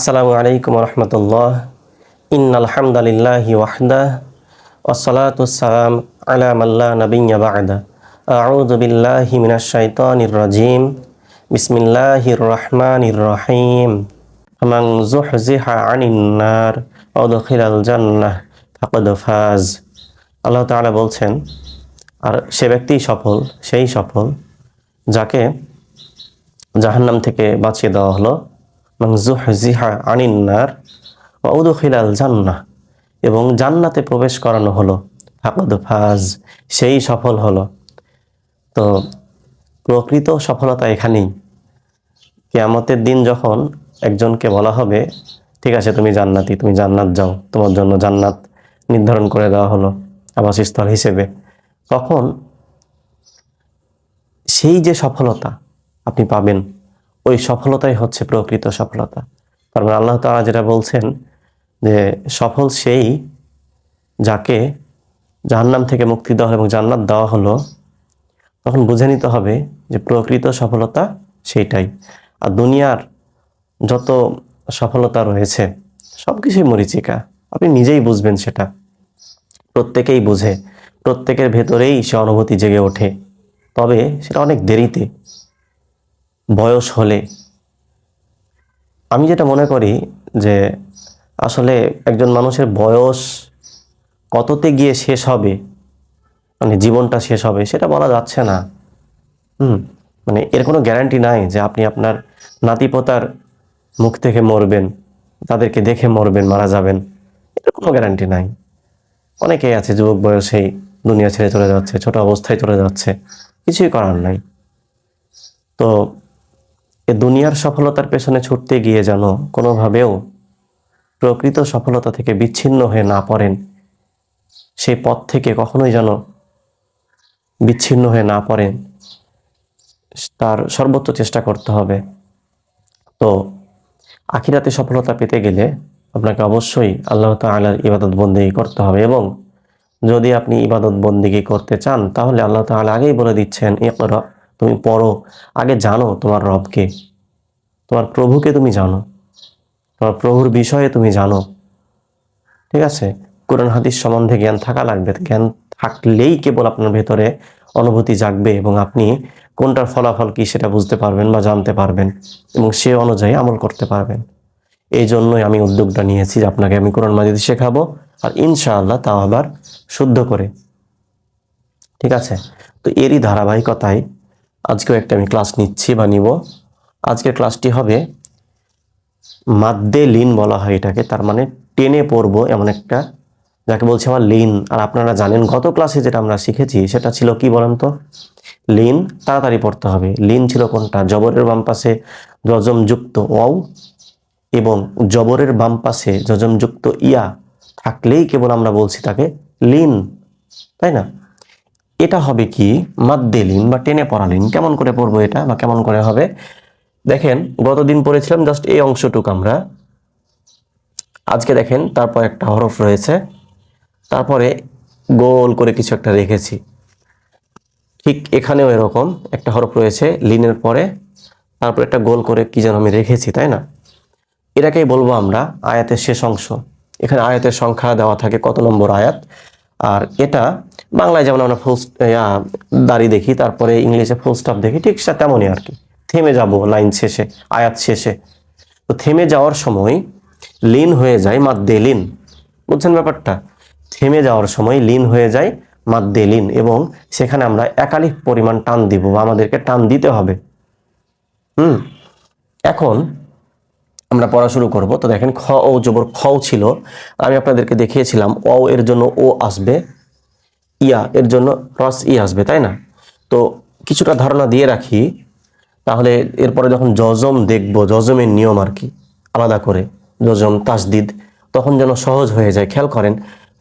আসসালামু আলাইকুম রহমতুল্লাহ। ইন্নাল হামদালিল্লাহি ওয়াহদা ওয়াসসালাতু ওয়াসসালাম আলা মাল্লা নাবিয়্যা বা'দা। আউযু বিল্লাহি মিনাশ শাইতানির রাজিম। বিসমিল্লাহির রহমানির রহিম। মান যুহজিহা আনিন নার ওয়া উদখিলাল জান্নাহ ফাকাদ ফাজ। আল্লাহ তাআলা বলছেন, আর সে ব্যক্তিই সফল, সেই সফল যাকে জাহান্নাম থেকে বাঁচিয়ে দেওয়া হলো। মান যুহজিহা আনিন নার ওয়া উদখিলাল জান্নাহ, এবং জান্নাতে প্রবেশ করানো হলো। ফাকাদ ফাজ, সেই সফল হলো। তো প্রকৃত সফলতা এখানেই। কিয়ামতের দিন যখন একজনকে বলা হবে, ঠিক আছে তুমি জান্নাতি, তুমি জান্নাত যাও, তোমার জন্য জান্নাত নির্ধারণ করে দেওয়া হলো আবাসস্থল হিসেবে, তখন সেই যে সফলতা আপনি পাবেন, ওই সফলতাই হচ্ছে প্রকৃত সফলতা। তার মানে আল্লাহ তাআলা যেটা বলছেন যে সফল সেই যাকে জাহান্নাম থেকে মুক্তি দেওয়া হলো এবং জান্নাত দেওয়া হলো, তখন বুঝে নিতে হবে যে প্রকৃত সফলতা সেইটাই। আর দুনিয়ার যত সফলতা রয়েছে সব কিছুই মরীচিকা, আপনি নিজেই বুঝবেন সেটা। প্রত্যেকেই বুঝে, প্রত্যেকের ভেতরেই সে অনুভূতি জেগে ওঠে, তবে সেটা অনেক দেরিতে, বয়স হলে। আমি যেটা মনে করি যে আসলে একজন মানুষের বয়স কততে গিয়ে শেষ হবে, মানে জীবনটা শেষ হবে, সেটা বলা যাচ্ছে না। মানে এর কোনো গ্যারান্টি নাই যে আপনি আপনার নাতিপোতার মুখ থেকে মরবেন, তাদেরকে দেখে মরবেন, মারা যাবেন, এর কোনো গ্যারান্টি নাই। অনেকেই আছে যুবক বয়সেই দুনিয়া ছেড়ে চলে যাচ্ছে, ছোট অবস্থায় চলে যাচ্ছে, কিছুই করার নাই। তো এ দুনিয়ার সফলতার পেছনে ছুটতে গিয়ে যেন কোনোভাবেও প্রকৃত সফলতা থেকে বিচ্ছিন্ন হয়ে না পড়েন, সেই পথ থেকে কখনোই যেন বিচ্ছিন্ন হয়ে না পড়েন, তার সর্বোচ্চ চেষ্টা করতে হবে। তো আখিরাতে সফলতা পেতে গেলে আপনাকে অবশ্যই আল্লাহ তাআলার ইবাদত বন্দেগী করতে হবে, এবং যদি আপনি ইবাদত বন্দেগী করতে চান তাহলে আল্লাহ তাআলা আগেই বলে দিচ্ছেন, ইকরা, তুমি পড়ো, আগে জানো তোমার রবকে, তোমার প্রভুকে তুমি জানো, তোমার প্রভুর বিষয়ে তুমি জানো। ঠিক আছে, কোরআন হাদিস সম্বন্ধে জ্ঞান থাকা লাগবে। জ্ঞান থাকলেই কেবল আপনার ভেতরে অনুভূতি জাগবে এবং আপনি কোনটার ফলাফল কি সেটা বুঝতে পারবেন বা জানতে পারবেন, এবং সে অনুযায়ী আমল করতে পারবেন। এই জন্যই আমি উদ্যোগটা নিয়েছি যে আপনাকে আমি কোরআন মাজিদ শেখাবো, আর ইনশাআল্লাহ তাও আবার শুদ্ধ করে। ঠিক আছে, তো এরই ধারাবাহিকতায় আজকেও একটা আমি ক্লাস নিচ্ছি বা নিব। আজকের ক্লাসটি হবে মাদ্দে লিন বলা হয় এটাকে, তার মানে টেনে পড়বো এমন একটা, যাকে বলছে আমার লিন। আর আপনারা জানেন গত ক্লাসে যেটা আমরা শিখেছি সেটা ছিল কি বলেন তো, লিন তাড়াতাড়ি পড়তে হবে। লিন ছিল কোনটা? জবরের বাম পাশে যজমযুক্ত ওয়াও এবং জবরের বাম পাশে যজমযুক্ত ইয়া থাকলেই কেবল আমরা বলছি তাকে লিন, তাই না? এটা হবে কি মাদ্দে লিন বা টেনে পড়া লিন। কেমন করে পড়বো এটা বা কেমন করে হবে দেখেন, গতদিন পড়েছিলাম জাস্ট এই অংশটুকু আমরা। আজকে দেখেন তারপর একটা হরফ রয়েছে, তারপরে গোল করে কিছু একটা রেখেছি। ঠিক এখানেও এরকম একটা হরফ রয়েছে লিনের পরে, তারপর একটা গোল করে কি যেন আমি রেখেছি, তাই না? এটাকেই বলবো আমরা আয়াতের শেষ অংশ। এখানে আয়াতের সংখ্যা দেওয়া থাকে কত নম্বর আয়াত, আর এটা বাংলায় যেমন আমরা ফুল দাড়ি দেখি, তারপরে ইংলিশে ফুল স্টপ দেখি, ঠিক তেমনই আর কি। থেমে যাব লাইন শেষে, আয়াত শেষে। তো থেমে যাওয়ার সময় লিন হয়ে যায় মাদ্দে লিন। বুঝছেন ব্যাপারটা? থেমে যাওয়ার সময় লিন হয়ে যায় মাদ্দে লিন, এবং সেখানে আমরা একালিক পরিমাণ টান দিব বা আমাদেরকে টান দিতে হবে। এখন আমরা পড়া শুরু করব। তো দেখেন খ ও জবর খও ছিল, আমি আপনাদেরকে দেখিয়েছিলাম অ এর জন্য ও আসবে, ইয়া এর জন্য রস ই আসবে, তাই না? তো কিছুটা ধারণা দিয়ে রাখি, তাহলে এরপরে যখন জজম দেখব, জজমের নিয়ম আর কি আলাদা করে, জজম তাসদিদ, তখন যেন সহজ হয়ে যায়। খেয়াল করেন,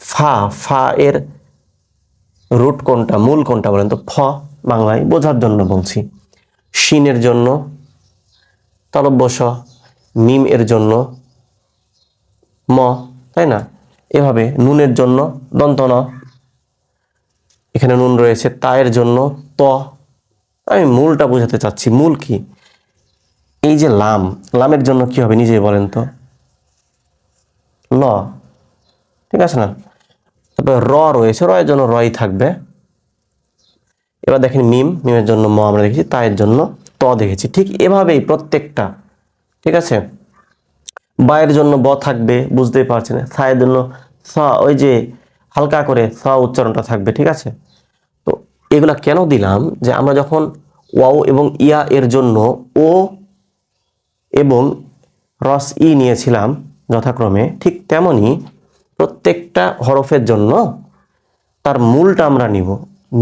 ফা, ফা এর রুট কোনটা, মূল কোনটা বলেন তো? ফ, বাংলায় বোঝার জন্য বলছি। শিনের জন্য তলব্বস, মিম এর জন্য ম, তাই না? এভাবে নুনের জন্য দন্ত ন, এখানে নুন রয়েছে। তায়ের জন্য ত। আমি মূলটা বোঝাতে চাচ্ছি, মূল কি? এই যে লাম, লামের জন্য কি হবে নিজেই বলেন তো? ল, ঠিক আছে না? তারপরে র রয়েছে, র এর জন্য রই থাকবে। এবার দেখেন মিম, মিমের জন্য ম আমরা দেখেছি, তায়ের জন্য ত দেখেছি। ঠিক এভাবেই প্রত্যেকটা, ঠিক আছে। বায়ের জন্য ব থাকবে, বুঝতেই পারছেন। সায়ের জন্য স, ওই যে হালকা করে স উচ্চারণটা থাকবে, ঠিক আছে। তো এগুলা কেন দিলাম, যে আমরা যখন ওয়াও এবং ইয়া এর জন্য ও এবং রস ই নিয়েছিলাম যথাক্রমে, ঠিক তেমনি প্রত্যেকটা হরফের জন্য তার মূলটা আমরা নিব,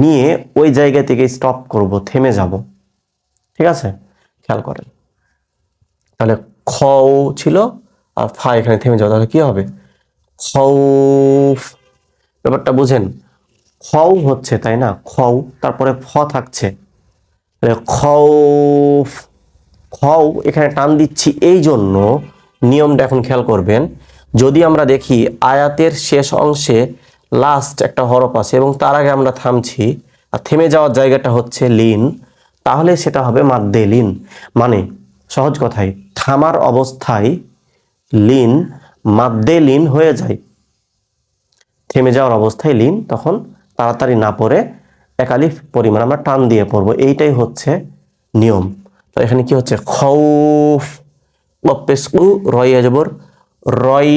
নিয়ে ওই জায়গা থেকে স্টপ করব, থেমে যাব, ঠিক আছে। খেয়াল করেন, তাহলে খ ছিল আর ফা এখানে থেমে যাবে, তাহলে কি হবে? খৌফ। ব্যাপারটা বুঝেন, খও হচ্ছে, তাই না? খও, তারপরে ফ থাকছে, খৌফ। খও এখানে টান দিচ্ছি এই জন্য, নিয়মটা এখন খেয়াল করবেন। যদি আমরা দেখি আয়াতের শেষ অংশে লাস্ট একটা হরফ আছে এবং তার আগে আমরা থামছি, আর থেমে যাওয়ার জায়গাটা হচ্ছে লিন, তাহলে সেটা হবে মাদ্দে লিন। মানে সহজ কথায়, থামার অবস্থায় লিন মাদ্দে লিন হয়ে যায়। থেমে যাওয়ার অবস্থায় লিন, তখন তাড়াতাড়ি না পড়ে একালিফ পরিমাণ আমরা টান দিয়ে পড়বো, এইটাই হচ্ছে নিয়ম। তো এখানে কি হচ্ছে? খৌফ, রয় জবর রয়,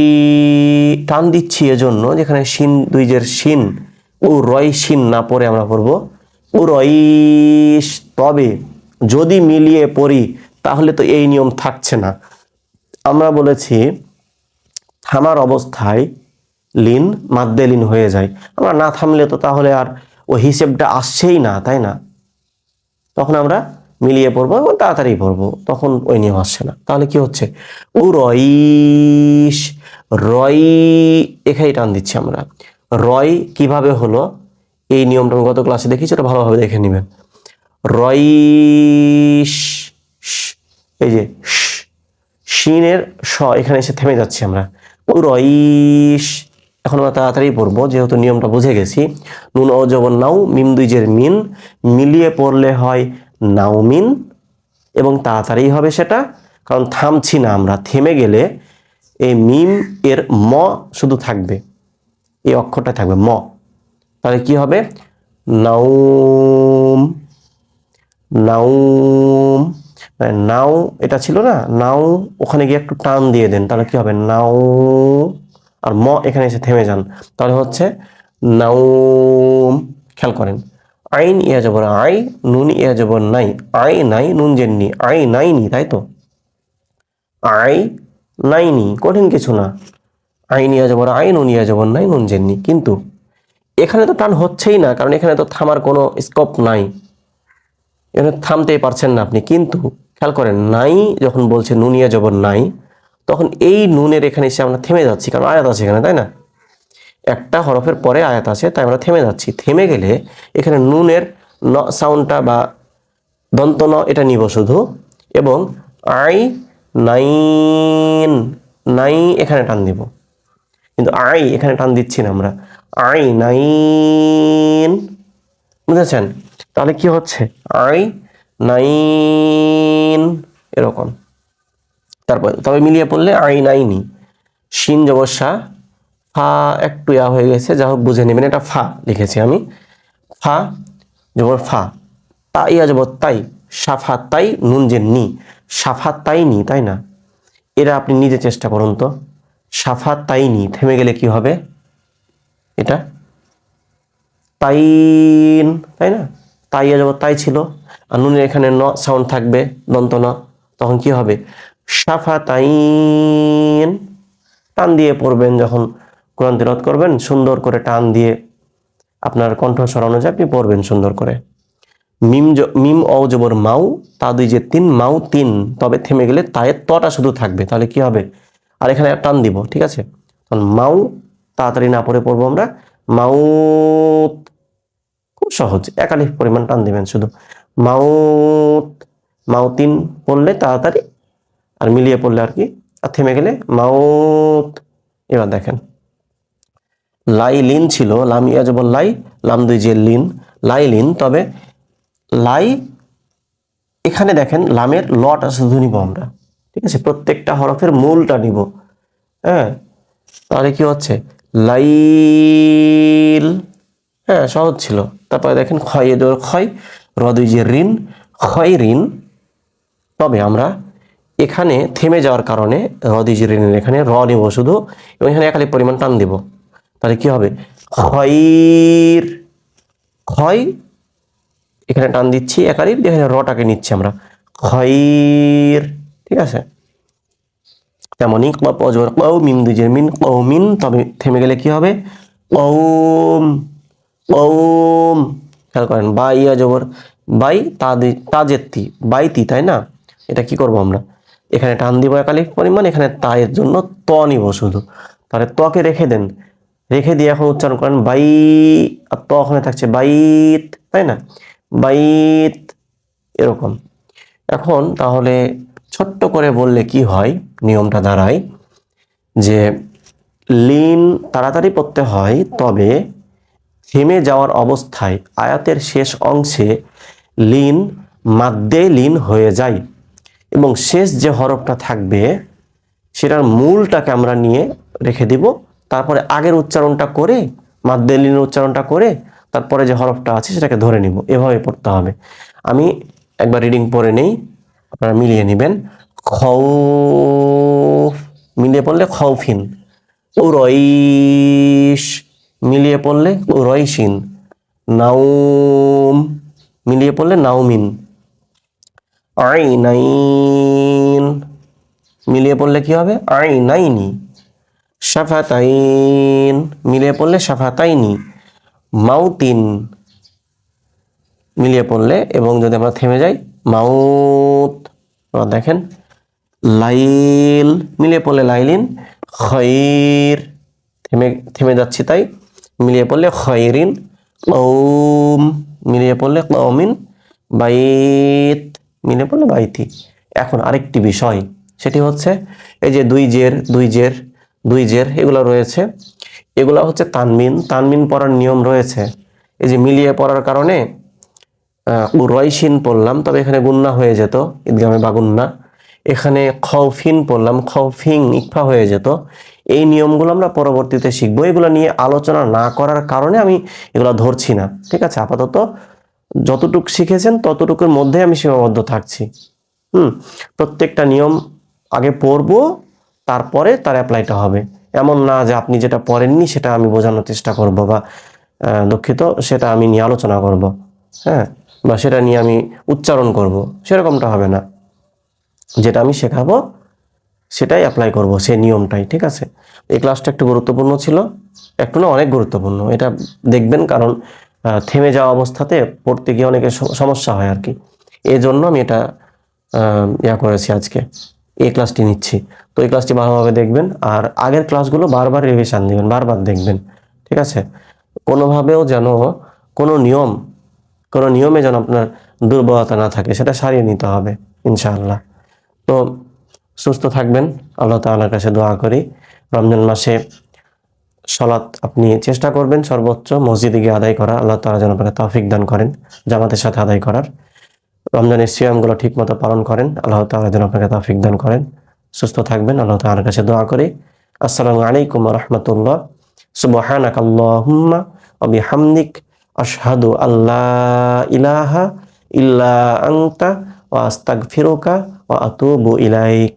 টান দিচ্ছি এজন্য, যেখানে শিন দুইজের শিন, ও রয় শিন না পড়ে আমরা পড়বো ও রইস। তবে যদি মিলিয়ে পড়ি তাহলে তো এই নিয়ম থাকছে না। আমরা বলেছি থামার অবস্থায় লিন মাদ্দে লিন হয়ে যায়। আমরা না থামলে তো তাহলে আর ওই হিসেবটা আসছেই না, তাই না? তখন আমরা মিলিয়ে পড়বো এবং তাড়াতাড়ি পড়বো, তখন ওই নিয়ম আসছে না। তাহলে কি হচ্ছে? ও রইস, রই, এখানেই টান দিচ্ছি আমরা। রয় কিভাবে হলো, এই নিয়মটা আমি গত ক্লাসে দেখিয়েছি, ওটা ভালোভাবে দেখে নেবেন। রইস, এই যে শিনের স এখানে এসে থেমে যাচ্ছি আমরা, ও রইস। এখন আমরা তাড়াতাড়ি পড়বো, যেহেতু নিয়মটা বুঝে গেছি। নুন ও জবর নাও, মিম দুইজের মিন, মিলিয়ে পড়লে হয় নাউমিন, এবং তাড়াতাড়ি হবে সেটা, কারণ থামছি না আমরা। থেমে গেলে এই মিম এর ম শুধু থাকবে, এই অক্ষরটা থাকবে ম, তাহলে কি হবে? নাউম, নাউম। নাও এটা ছিল না, নাও ওখানে গিয়ে একটু টান দিয়ে দেন, তাহলে কি হবে? নাও, আর ম এখানে এসে থেমে যান, তাহলে হচ্ছে নাউম। খেয়াল করেন, আইন ইয়া জবর আই, নুন ইয়া জবর নাই, আই নাই নুন জেননি, আই নাইনি, তাই তো? আই নাইনি, কঠিন কিছু না। আইন ইয়া জবর আই, নুন ইয়া জবর নাই, নুন জেননি। কিন্তু এখানে তো টান হচ্ছেই না, কারণ এখানে তো থামার কোনো স্কোপ নাই, এখানে থামতেই পারছেন না আপনি। কিন্তু খেয়াল করেন, নাই যখন বলছে নুন ইয়া জবর নাই, তখন এই নুনের এখানে এসে আমরা থেমে যাচ্ছি, কারণ আয়াত আছে এখানে, তাই না? একটা হরফের পরে আয়াত আছে, তাই আমরা থেমে যাচ্ছি। থেমে গেলে এখানে নুনের ন সাউন্ডটা বা দন্ত ন এটা নিব শুধু, এবং আই নাইন, নাই এখানে টান দিব। কিন্তু আই এখানে টান দিচ্ছি না আমরা, আই নাইন, বুঝেছেন? তাহলে কি হচ্ছে? আই নাইন, এরকম। তারপর তবে মিলিয়ে পড়লে আই নাইনি, শিন জবর সা, ফা একটু ইয়া হয়ে গেছে, যা হোক বুঝে নেবেন, এটা ফা লিখেছি আমি। ফা জবর ফা, তা ইয়া জবর তাই, সাফা তাই নুন যে নি, সাফা তাই নি, তাই না? এরা আপনি নিজে চেষ্টা করুন তো, সাফা তাই নি, থেমে গেলে কি হবে? এটা তাইন, তাই না? তাই ইয়া জবর তাই ছিল, আর নুনের এখানে ন সাউন্ড থাকবে, দন্ত ন, তখন কি হবে? সাফা তাইন। টান দিয়ে পড়বেন, যখন কোরআন তিলাওয়াত করবেন সুন্দর করে টান দিয়ে আপনার কণ্ঠস্বর অনুযায়ী আপনি পড়বেন সুন্দর করে। মিম মিম অ জবর মাউ, তা দুই যে তিন, মাউ তিন, তবে থেমে গেলে তায়ের তটা শুধু থাকবে, তাহলে কি হবে? আর এখানে টান দিব, ঠিক আছে? তখন মাউ, তাড়াতাড়ি না পড়ে পড়বো আমরা মাউত। খুব সহজ, একালিফ পরিমাণ টান দিবেন শুধু, মাউত। মাউতিন পড়লে তাড়াতাড়ি, আর মিলিয়ে পড়লে আর কি, আর থেমে গেলে মাউত। এবার দেখেন, লাই লিন ছিল, লাম ইয়া জবর লাই, লাম দুই যে লিন, লাই লিন, তবে লাই এখানে দেখেন লামের লটা শুধু নিব আমরা, ঠিক আছে? প্রত্যেকটা হরফের মূলটা নিব, হ্যাঁ। তাহলে কি হচ্ছে? লাইল। হ্যাঁ, সহজ ছিল। তারপরে দেখেন ক্ষয় দোর ক্ষয়, রদুইজের ঋণ, ক্ষয় ঋণ। তবে আমরা এখানে থেমে যাওয়ার কারণে রদিজের ঋণের এখানে র নিব শুধু, এবং এখানে একালি পরিমাণ টান দিব। তাহলে কি হবে? ক্ষয়ের, ক্ষয় এখানে টান দিচ্ছি একালি, এখানে রটাকে নিচ্ছি আমরা, ক্ষয়ের। ঠিক আছে, তেমনই মিম দুজের মিন কৌমিন, তবে থেমে গেলে কি হবে? কৌম, কৌম। খেয়াল করেন, বা ইয়া জবর বাই, তাজেত্তি, বাইতি, তাই না? এটা কি করব আমরা? এখানে টান দিব একালিক পরিমাণ, এখানে তায়ের জন্য ত নিব শুধু। তাহলে তকে রেখে দেন, রেখে দিয়ে এখন উচ্চারণ করেন বাই, আর ত ওখানে থাকছে বাইত, তাই না? বাইত, এরকম। এখন তাহলে ছোট্ট করে বললে কি হয়, নিয়মটা দাঁড়ায় যে লিন তাড়াতাড়ি পড়তে হয়, তবে থেমে যাওয়ার অবস্থায় আয়াতের শেষ অংশে লিন মাদ্দে লিন হয়ে যায়, এবং শেষ যে হরফটা থাকবে সেটার মূলটাকে আমরা নিয়ে রেখে দিব, তারপরে আগের উচ্চারণটা করে, মাদ্দে লিনের উচ্চারণটা করে, তারপরে যে হরফটা আছে সেটাকে ধরে নিব। এভাবে পড়তে হবে। আমি একবার রিডিং পড়ে নেই, আপনারা মিলিয়ে নেবেন। খৌফ, মিলিয়ে পড়লে খৌফিন। উরইশ, মিলিয়ে পড়লে উরইশিন। নাউম, মিলিয়ে পড়লে নাউমিন। আইনাইন, মিলিয়ে পড়লে কি হবে? আইনাইনি। শাফাতাইন, মিলিয়ে পড়লে শাফাতাইনি। মাউতিন, মিলিয়ে পড়লে, এবং যদি আমরা থেমে যাই, মাউত। দেখেন লাইল, মিলিয়ে পড়লে লাইলিন। খৈর, থেমে থেমে যাচ্ছি তাই মিলিয়ে পড়লে খৈরিন। কৌম, মিলিয়ে পড়লে কৌমিন। বাইত, মিলিয়ে পড়লে বাইতি। এখন আরেকটি বিষয়, সেটি হচ্ছে এই যে দুই জের, দুই জের, দুই জের এগুলো রয়েছে, এগুলো হচ্ছে তানমিন। তানমিন পড়ার নিয়ম রয়েছে। এই যে মিলিয়ে পড়ার কারণে রয়সিন পড়লাম, তবে এখানে গুন্না হয়ে যেত, ঈদগামে বা গুন্না। এখানে খৌফিন পড়লাম, খৌফিং ইকফা হয়ে যেত। এই নিয়মগুলো আমরা পরবর্তীতে শিখবো। এগুলো নিয়ে আলোচনা না করার কারণে আমি এগুলো ধরছি না। ঠিক আছে, আপাতত যতটুকু শিখেছেন ততটুকুর মধ্যে আমি সীমাবদ্ধ থাকছি। প্রত্যেকটা নিয়ম আগে পড়বো, তারপরে তার অ্যাপ্লাইটা হবে। এমন না যে আপনি যেটা পড়েননি সেটা আমি বোঝানোর চেষ্টা করব, বা দুঃখিত, সেটা আমি নিয়ে আলোচনা করব, হ্যাঁ, বা সেটা নিয়ে আমি উচ্চারণ করব, সেরকমটা হবে না। যেটা আমি শেখাবো সেটাই অ্যাপ্লাই করব, সেই নিয়মটাই। ঠিক আছে, এই ক্লাসটা একটু গুরুত্বপূর্ণ ছিল, একটু না অনেক গুরুত্বপূর্ণ, এটা দেখবেন। কারণ থেমে যাওয়া অবস্থাতে পড়তে গিয়ে অনেকের সমস্যা হয় আর কি। এই জন্য আমি এটা করেছি আজকে, এই ক্লাসটি নিচ্ছি। তো এই ক্লাসটি ভালোভাবে দেখবেন, আর আগের ক্লাসগুলো বারবার রিভিশন দিবেন, বারবার দেখবেন। ঠিক আছে, কোনোভাবেও যেন কোনো নিয়ম, কোনো নিয়মে যেন আপনার দুর্বলতা না থাকে, সেটা সারিয়ে নিতে হবে ইনশাআল্লাহ। তো সুস্থ থাকবেন, আল্লাহ তাআলার কাছে দোয়া করি রমজান মাসে সালাত আপনি চেষ্টা করবেন সর্বোচ্চ মসজিদে গিয়ে আদায় করা। আল্লাহ তাআলা যেন আপনাকে তৌফিক দান করেন জামাতের সাথে আদায় করার। রমজানের সিয়ামগুলো ঠিক মতো পালন করেন, আল্লাহ তাআলা যেন আপনাকে তৌফিক দান করেন। সুস্থ থাকবেন, আল্লাহ তাআলার কাছে দোয়া করি। আসসালামু আলাইকুম ওয়া রাহমাতুল্লাহ। সুবহানাকাল্লাহুম্মা ওয়া বিহামদিক, আশহাদু আল্লা ইলাহা ইল্লা আনতা, ওয়া আস্তাগফিরুকা ওয়া আতুবু ইলাইক।